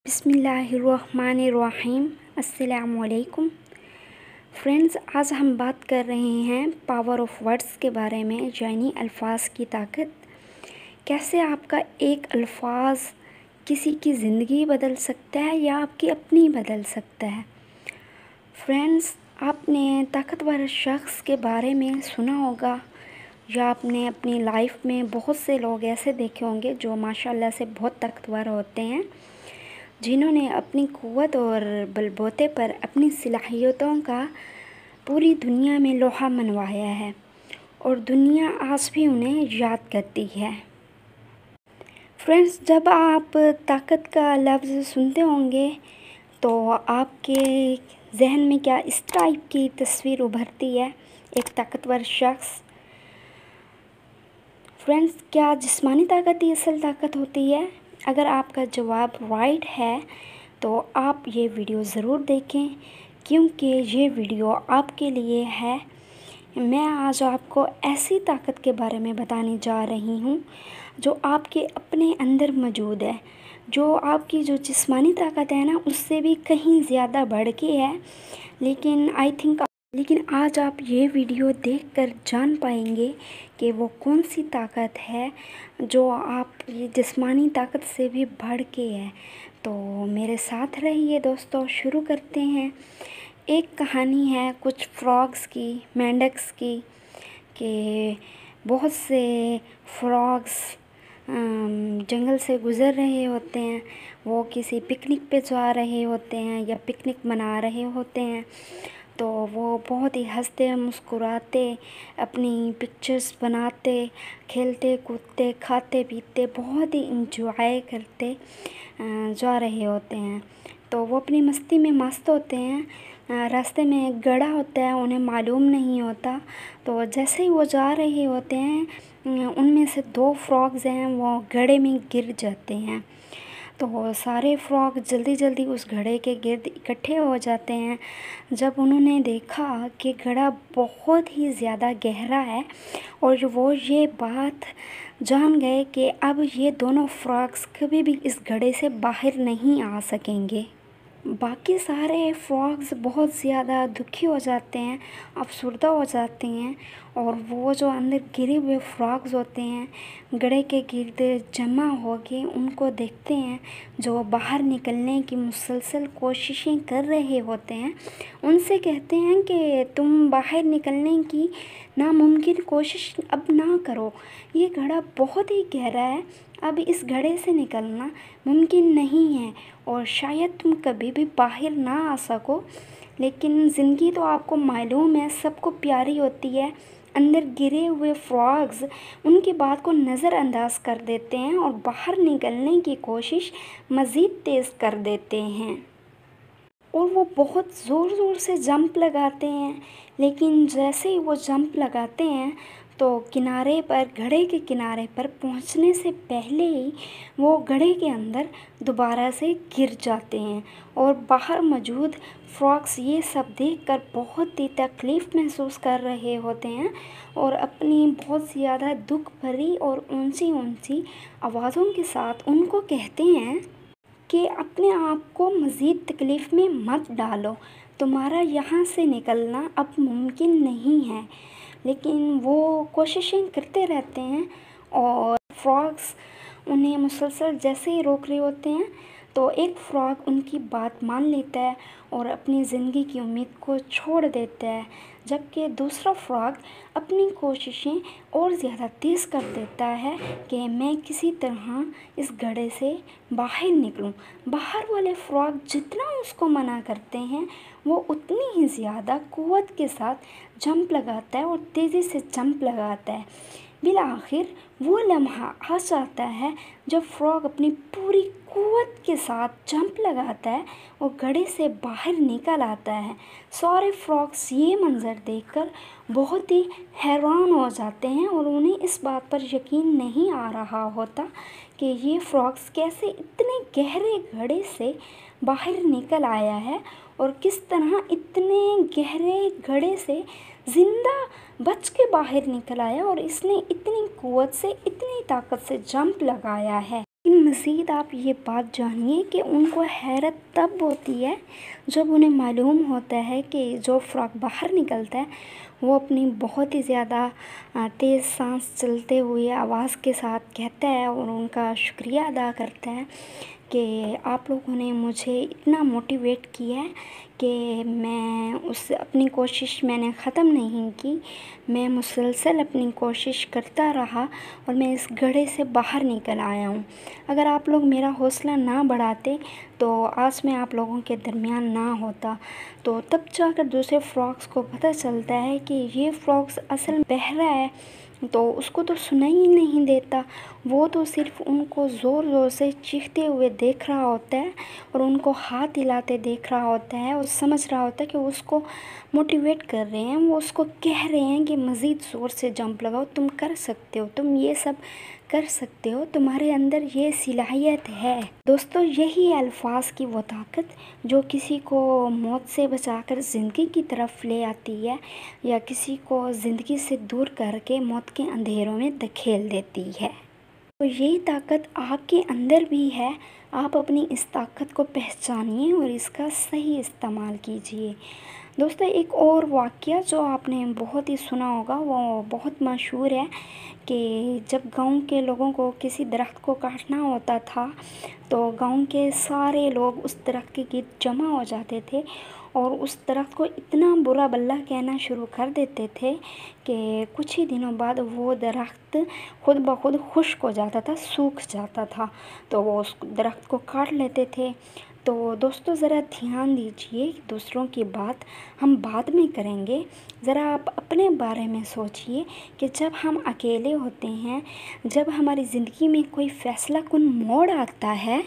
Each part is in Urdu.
بسم اللہ الرحمن الرحیم۔ السلام علیکم فرینڈز، آج ہم بات کر رہے ہیں پاور آف ورڈز کے بارے میں، یعنی الفاظ کی طاقت۔ کیسے آپ کا ایک الفاظ کسی کی زندگی بدل سکتا ہے یا آپ کی اپنی بدل سکتا ہے۔ فرینڈز، آپ نے طاقتور شخص کے بارے میں سنا ہوگا یا آپ نے اپنی لائف میں بہت سے لوگ ایسے دیکھے ہوں گے جو ماشاءاللہ سے بہت طاقتور ہوتے ہیں، جنہوں نے اپنی قوت اور بل بوتے پر اپنی صلاحیتوں کا پوری دنیا میں لوہا منوایا ہے، اور دنیا آج بھی انہیں یاد کرتی ہے۔ فرینڈز، جب آپ طاقت کا لفظ سنتے ہوں گے تو آپ کے ذہن میں کیا اس ٹائپ کی تصویر ابھرتی ہے؟ ایک طاقتور شخص۔ فرینڈز، کیا جسمانی طاقت ہی اصل طاقت ہوتی ہے؟ اگر آپ کا جواب رائٹ ہے تو آپ یہ ویڈیو ضرور دیکھیں، کیونکہ یہ ویڈیو آپ کے لیے ہے۔ میں آج آپ کو ایسی طاقت کے بارے میں بتانے جا رہی ہوں جو آپ کے اپنے اندر موجود ہے، جو آپ کی جو جسمانی طاقت ہے نا، اس سے بھی کہیں زیادہ بڑھ کے ہے۔ لیکن آج آپ یہ ویڈیو دیکھ کر جان پائیں گے کہ وہ کون سی طاقت ہے جو آپ کی جسمانی طاقت سے بھی بڑھ کے ہے۔ تو میرے ساتھ رہیے دوستو، شروع کرتے ہیں۔ ایک کہانی ہے کچھ فراگز کی، مینڈکس کی، کہ بہت سے فراگز جنگل سے گزر رہے ہوتے ہیں۔ وہ کسی پکنک پہ جا رہے ہوتے ہیں یا پکنک منا رہے ہوتے ہیں، تو وہ بہت ہی ہنستے مسکراتے اپنی پکچرز بناتے، کھیلتے کودتے، کھاتے پیتے، بہت ہی انجوائے کرتے جا رہے ہوتے ہیں۔ تو وہ اپنی مستی میں مست ہوتے ہیں۔ راستے میں ایک گڑھا ہوتا ہے، انہیں معلوم نہیں ہوتا، تو جیسے ہی وہ جا رہے ہوتے ہیں، ان میں سے 2 فراگز ہیں، وہ گڑھے میں گر جاتے ہیں۔ تو وہ سارے فراگ جلدی جلدی اس گڑھے کے گرد اکٹھے ہو جاتے ہیں۔ جب انہوں نے دیکھا کہ گڑھا بہت ہی زیادہ گہرا ہے، اور وہ یہ بات جان گئے کہ اب یہ دونوں فراگز کبھی بھی اس گڑھے سے باہر نہیں آ سکیں گے۔ باقی سارے فراگز بہت زیادہ دکھی ہو جاتے ہیں، افسردہ ہو جاتے ہیں، اور وہ جو اندر گرے ہوئے فراگز ہوتے ہیں گڑھے کے گرد جمع ہو کے ان کو دیکھتے ہیں، جو باہر نکلنے کی مسلسل کوششیں کر رہے ہوتے ہیں۔ ان سے کہتے ہیں کہ تم باہر نکلنے کی ناممکن کوشش اب نہ کرو، یہ گڑھا بہت ہی گہرا ہے، اب اس گڑھے سے نکلنا ممکن نہیں ہے، اور شاید تم کبھی بھی باہر نہ آ سکو۔ لیکن زندگی تو آپ کو معلوم ہے سب کو پیاری ہوتی ہے۔ اندر گرے ہوئے فراگز ان کی بات کو نظر انداز کر دیتے ہیں اور باہر نکلنے کی کوشش مزید تیز کر دیتے ہیں، اور وہ بہت زور زور سے جمپ لگاتے ہیں۔ لیکن جیسے ہی وہ جمپ لگاتے ہیں تو کنارے پر، گڑھے کے کنارے پر پہنچنے سے پہلے ہی وہ گڑھے کے اندر دوبارہ سے گر جاتے ہیں، اور باہر موجود فراگز یہ سب دیکھ کر بہت ہی تکلیف محسوس کر رہے ہوتے ہیں، اور اپنی بہت زیادہ دکھ بھری اور اونچی اونچی آوازوں کے ساتھ ان کو کہتے ہیں کہ اپنے آپ کو مزید تکلیف میں مت ڈالو، تمہارا یہاں سے نکلنا اب ممکن نہیں ہے۔ لیکن وہ کوششیں کرتے رہتے ہیں، اور فراگز انہیں مسلسل جیسے ہی روک رہے ہوتے ہیں تو ایک فراگ ان کی بات مان لیتا ہے اور اپنی زندگی کی امید کو چھوڑ دیتا ہے، جبکہ دوسرا فراگ اپنی کوششیں اور زیادہ تیز کر دیتا ہے کہ میں کسی طرح اس گڑھے سے باہر نکلوں۔ باہر والے فراگ جتنا اس کو منع کرتے ہیں، وہ اتنی ہی زیادہ قوت کے ساتھ جمپ لگاتا ہے اور تیزی سے جمپ لگاتا ہے۔ بالآخر وہ لمحہ آ جاتا ہے جب فراگ اپنی پوری قوت کے ساتھ جمپ لگاتا ہے اور گڑھے سے باہر نکل آتا ہے۔ سارے فراگز یہ منظر دیکھ کر بہت ہی حیران ہو جاتے ہیں، اور انہیں اس بات پر یقین نہیں آ رہا ہوتا کہ یہ فراگز کیسے اتنے گہرے گڑھے سے باہر نکل آیا ہے، اور کس طرح اتنے گہرے گڑھے سے زندہ بچ کے باہر نکل آیا، اور اس نے اتنی قوت سے، اتنی طاقت سے جمپ لگایا ہے۔ مزید آپ یہ بات جانیے کہ ان کو حیرت تب ہوتی ہے جب انہیں معلوم ہوتا ہے کہ جو فراق باہر نکلتا ہے وہ اپنی بہت ہی زیادہ تیز سانس چلتے ہوئے آواز کے ساتھ کہتا ہے اور ان کا شکریہ ادا کرتا ہے کہ آپ لوگوں نے مجھے اتنا موٹیویٹ کیا ہے کہ میں اپنی کوشش میں نے ختم نہیں کی، میں مسلسل اپنی کوشش کرتا رہا اور میں اس گڑھے سے باہر نکل آیا ہوں۔ اگر آپ لوگ میرا حوصلہ نہ بڑھاتے تو آج میں آپ لوگوں کے درمیان نہ ہوتا۔ تو تب جا کر دوسرے فراکس کو پتہ چلتا ہے کہ یہ فراکس اصل میں بہرا ہے، تو اس کو تو سنائی ہی نہیں دیتا، وہ تو صرف ان کو زور زور سے چیختے ہوئے دیکھ رہا ہوتا ہے اور ان کو ہاتھ ہلاتے دیکھ رہا ہوتا ہے اور سمجھ رہا ہوتا ہے کہ اس کو موٹیویٹ کر رہے ہیں، وہ اس کو کہہ رہے ہیں کہ مزید زور سے جمپ لگاؤ، تم کر سکتے ہو، تم یہ سب کر سکتے ہو، تمہارے اندر یہ صلاحیت ہے۔ دوستو، یہی الفاظ کی وہ طاقت جو کسی کو موت سے بچا کر زندگی کی طرف لے آتی ہے یا کسی کو زندگی سے دور کر کے موت کے اندھیروں میں دھکیل دیتی ہے۔ تو یہی طاقت آپ کے اندر بھی ہے، آپ اپنی اس طاقت کو پہچانیے اور اس کا صحیح استعمال کیجیے۔ دوستو، ایک اور واقعہ جو آپ نے بہت ہی سنا ہوگا، وہ بہت مشہور ہے کہ جب گاؤں کے لوگوں کو کسی درخت کو کاٹنا ہوتا تھا تو گاؤں کے سارے لوگ اس درخت کے گرد جمع ہو جاتے تھے اور اس درخت کو اتنا برا بھلا کہنا شروع کر دیتے تھے کہ کچھ ہی دنوں بعد وہ درخت خود بخود خشک ہو جاتا تھا، سوکھ جاتا تھا، تو وہ اس درخت کو کاٹ لیتے تھے۔ تو دوستو، ذرا دھیان دیجئے، دوسروں کی بات ہم بعد میں کریں گے، ذرا آپ اپنے بارے میں سوچئے کہ جب ہم اکیلے ہوتے ہیں، جب ہماری زندگی میں کوئی فیصلہ کن موڑ آتا ہے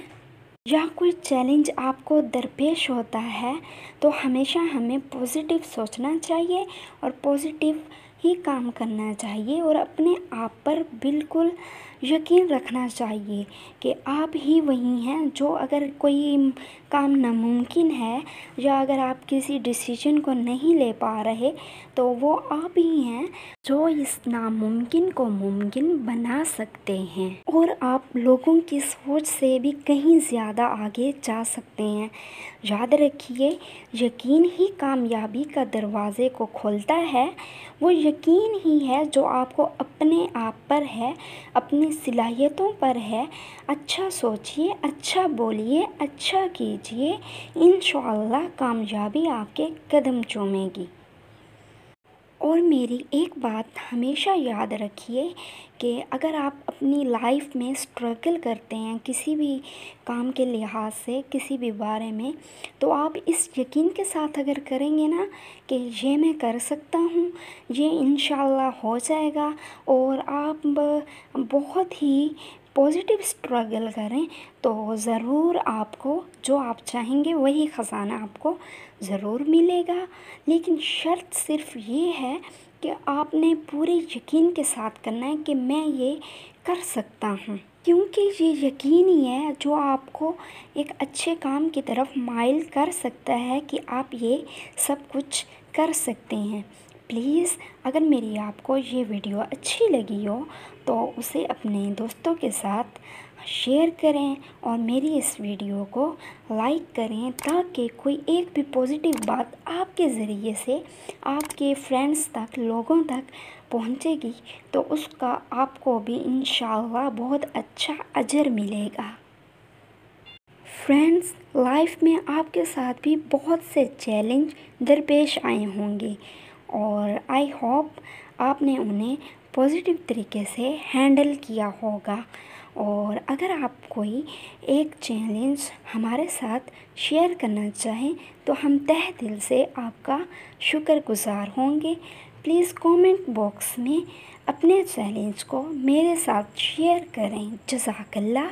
یا کوئی چیلنج آپ کو درپیش ہوتا ہے تو ہمیشہ ہمیں پازیٹیو سوچنا چاہیے اور پازیٹیو ہی کام کرنا چاہیے اور اپنے آپ پر بالکل یقین رکھنا چاہیے کہ آپ ہی وہی ہیں جو اگر کوئی کام ناممکن ہے یا اگر آپ کسی ڈیسیجن کو نہیں لے پا رہے تو وہ آپ ہی ہیں جو اس ناممکن کو ممکن بنا سکتے ہیں اور آپ لوگوں کی سوچ سے بھی کہیں زیادہ آگے جا سکتے ہیں۔ یاد رکھیے، یقین ہی کامیابی کا دروازے کو کھولتا ہے، وہ یقین ہی ہے جو آپ کو اپنے آپ پر ہے، اپنی صلاحیتوں پر ہے۔ اچھا سوچئے، اچھا بولیے، اچھا کیجئے، انشاءاللہ کامیابی آپ کے قدم چومے گی۔ اور میری ایک بات ہمیشہ یاد رکھیے کہ اگر آپ اپنی لائف میں سٹرگل کرتے ہیں کسی بھی کام کے لحاظ سے، کسی بھی بارے میں، تو آپ اس یقین کے ساتھ اگر کریں گے نا کہ یہ میں کر سکتا ہوں، یہ انشاءاللہ ہو جائے گا، اور آپ بہت ہی پازیٹیو سٹرگل کریں تو ضرور آپ کو جو آپ چاہیں گے وہی خزانہ آپ کو ضرور ملے گا۔ لیکن شرط صرف یہ ہے کہ آپ نے پورے یقین کے ساتھ کرنا ہے کہ میں یہ کر سکتا ہوں، کیونکہ یہ یقین ہی ہے جو آپ کو ایک اچھے کام کی طرف مائل کر سکتا ہے کہ آپ یہ سب کچھ کر سکتے ہیں۔ پلیز اگر میری آپ کو یہ ویڈیو اچھی لگی ہو تو اسے اپنے دوستوں کے ساتھ شیئر کریں اور میری اس ویڈیو کو لائک کریں تاکہ کوئی ایک بھی پازیٹیو بات آپ کے ذریعے سے آپ کے فرینڈز تک، لوگوں تک پہنچے گی تو اس کا آپ کو بھی انشاءاللہ بہت اچھا اجر ملے گا۔ فرینڈز، لائف میں آپ کے ساتھ بھی بہت سے چیلنج درپیش آئے ہوں گے اور آئی ہوپ آپ نے انہیں پازیٹیو طریقے سے ہینڈل کیا ہوگا، اور اگر آپ کوئی ایک چیلنج ہمارے ساتھ شیئر کرنا چاہیں تو ہم تہہ دل سے آپ کا شکر گزار ہوں گے۔ پلیز کومنٹ باکس میں اپنے چیلنج کو میرے ساتھ شیئر کریں۔ جزاک اللہ۔